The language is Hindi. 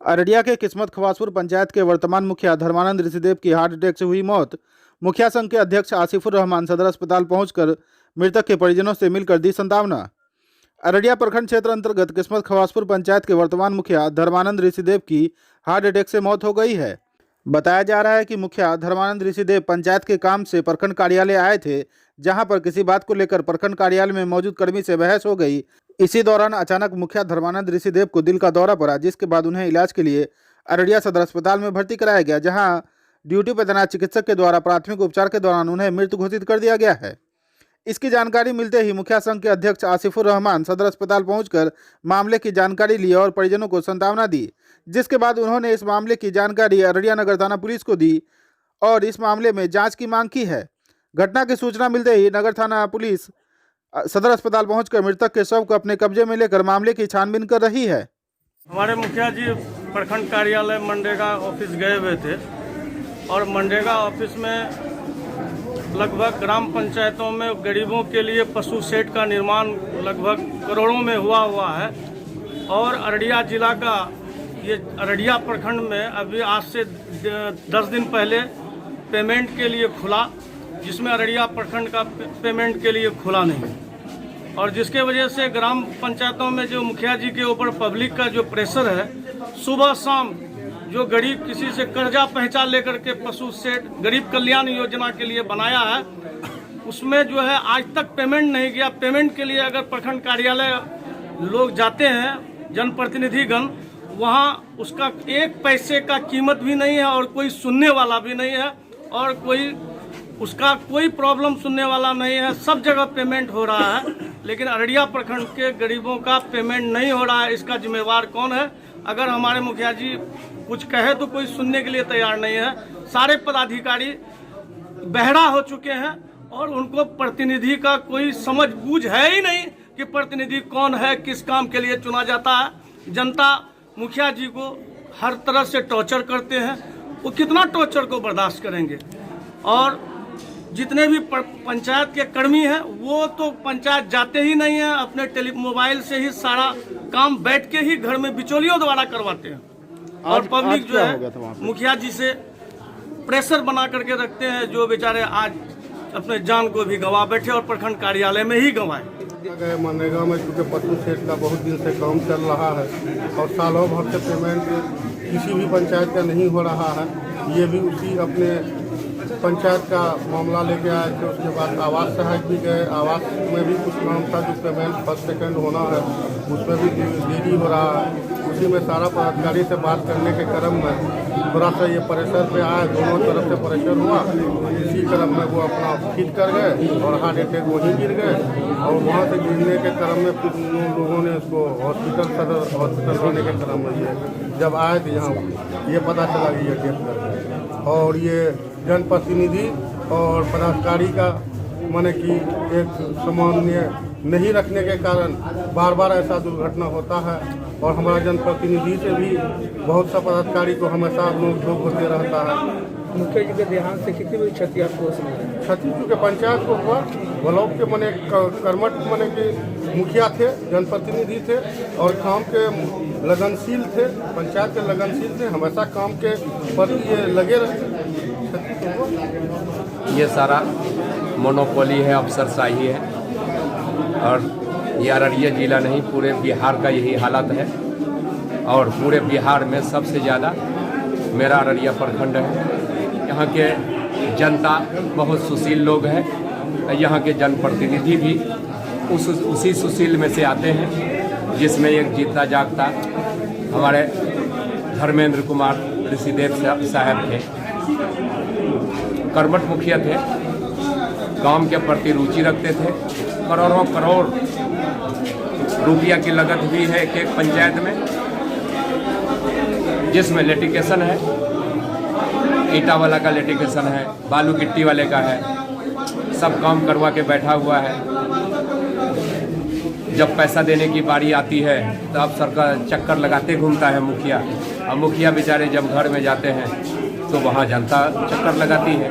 अररिया के किस्मत खवासपुर पंचायत के वर्तमान मुखिया धर्मानंद ऋषिदेव की हार्ट अटैक से हुई मौत। मुखिया संघ के अध्यक्ष आसिफुर रहमान सदर अस्पताल पहुंचकर मृतक के परिजनों से मिलकर दी सांत्वना। अररिया प्रखंड क्षेत्र अंतर्गत किस्मत खवासपुर पंचायत के वर्तमान मुखिया धर्मानंद ऋषिदेव की हार्ट अटैक से मौत हो गई है। बताया जा रहा है कि मुखिया धर्मानंद ऋषिदेव पंचायत के काम से प्रखंड कार्यालय आए थे, जहां पर किसी बात को लेकर प्रखंड कार्यालय में मौजूद कर्मी से बहस हो गई। इसी दौरान अचानक मुखिया धर्मानंद ऋषिदेव को दिल का दौरा पड़ा, जिसके बाद उन्हें इलाज के लिए अररिया सदर अस्पताल में भर्ती कराया गया, जहां ड्यूटी पर तैनात चिकित्सक के द्वारा प्राथमिक उपचार के दौरान उन्हें मृत घोषित कर दिया गया है। इसकी जानकारी मिलते ही मुखिया संघ के अध्यक्ष आसिफुर रहमान सदर अस्पताल पहुंचकर मामले की जानकारी ली और परिजनों को सांत्वना दी, जिसके बाद उन्होंने इस मामले की जानकारी अररिया नगर थाना पुलिस को दी और इस मामले में जांच की मांग की है। घटना की सूचना मिलते ही नगर थाना पुलिस सदर अस्पताल पहुंचकर मृतक के शव को अपने कब्जे में लेकर मामले की छानबीन कर रही है। हमारे मुखिया जी प्रखंड कार्यालय मनरेगा ऑफिस गए हुए थे और मनरेगा ऑफिस में लगभग ग्राम पंचायतों में गरीबों के लिए पशु शेड का निर्माण लगभग करोड़ों में हुआ है और अररिया जिला का ये अररिया प्रखंड में अभी आज से 10 दिन पहले पेमेंट के लिए खुला, जिसमें अररिया प्रखंड का पेमेंट के लिए खुला नहीं और जिसके वजह से ग्राम पंचायतों में जो मुखिया जी के ऊपर पब्लिक का जो प्रेशर है, सुबह शाम जो गरीब किसी से कर्जा पहचान लेकर के पशु सेट गरीब कल्याण योजना के लिए बनाया है, उसमें जो है आज तक पेमेंट नहीं किया। पेमेंट के लिए अगर प्रखंड कार्यालय लोग जाते हैं जनप्रतिनिधिगण, वहाँ उसका एक पैसे का कीमत भी नहीं है और कोई सुनने वाला भी नहीं है और कोई उसका कोई प्रॉब्लम सुनने वाला नहीं है। सब जगह पेमेंट हो रहा है, लेकिन अररिया प्रखंड के गरीबों का पेमेंट नहीं हो रहा है। इसका जिम्मेवार कौन है? अगर हमारे मुखिया जी कुछ कहे तो कोई सुनने के लिए तैयार नहीं है। सारे पदाधिकारी बहरा हो चुके हैं और उनको प्रतिनिधि का कोई समझ बूझ है ही नहीं कि प्रतिनिधि कौन है, किस काम के लिए चुना जाता है। जनता मुखिया जी को हर तरह से टॉर्चर करते हैं, वो कितना टॉर्चर को बर्दाश्त करेंगे। और जितने भी पंचायत के कर्मी हैं वो तो पंचायत जाते ही नहीं हैं, अपने मोबाइल से ही सारा काम बैठ के ही घर में बिचौलियों द्वारा करवाते हैं और पब्लिक जो है मुखिया जी से प्रेशर बना करके रखते हैं, जो बेचारे आज अपने जान को भी गंवा बैठे और प्रखंड कार्यालय में ही गंवाए। मनरेगा में चूँकि पशु शेड का बहुत दिन से काम चल रहा है और सालों भर से पेमेंट किसी भी पंचायत का नहीं हो रहा है। ये भी उसी अपने पंचायत का मामला लेके आए थे। उसके बाद आवास सहायक भी गए, आवास में भी कुछ काम था जो पेमेंट फर्स्ट सेकंड होना है, उसमें भी देरी हो रहा है। उसी में सारा पदाधिकारी से बात करने के क्रम में थोड़ा सा ये प्रेशर पे आए, दोनों तरफ से प्रेशर हुआ। इसी क्रम में वो अपना फिट कर गए और हार्ट अटैक वहीं गिर गए और वहाँ से गिरने के क्रम में कुछ लोगों ने उसको सदर हॉस्पिटल लाने के क्रम में ये जब आए थे यहाँ ये पता चला कि ये डेथ कर गए। और ये जनप्रतिनिधि और पदाधिकारी का माने कि एक सामान्य नहीं रखने के कारण बार बार ऐसा दुर्घटना होता है और हमारा जनप्रतिनिधि से भी बहुत सा पदाधिकारी को हमेशा नोक झोंक होते रहता है। मुखिया जी के देहांत से कितनी बड़ी क्षति आपको क्षति चूँकि पंचायत को हुआ, ब्लॉक के माने कर्मठ माने कि मुखिया थे, जनप्रतिनिधि थे और काम के लगनशील थे, पंचायत के लगनशील थे, हमेशा काम के पर ये लगे रहते। ये सारा मोनोपोली है, अफसरशाही है और ये अररिया जिला नहीं पूरे बिहार का यही हालत है और पूरे बिहार में सबसे ज़्यादा मेरा अररिया प्रखंड है। यहाँ के जनता बहुत सुशील लोग हैं, यहाँ के जनप्रतिनिधि भी उसी सुशील में से आते हैं, जिसमें एक जीता जागता हमारे धर्मेंद्र कुमार ऋषिदेव साहब थे। कर्मठ मुखिया थे, काम के प्रति रुचि रखते थे। करोड़ों करोड़ रुपया की लागत भी है एक पंचायत में, जिसमें लिटिगेशन है, ईटा वाला का लिटिगेशन है, बालू गिट्टी वाले का है, सब काम करवा के बैठा हुआ है। जब पैसा देने की बारी आती है तो अब सरकार चक्कर लगाते घूमता है मुखिया, और मुखिया बेचारे जब घर में जाते हैं तो वहाँ जनता चक्कर लगाती है।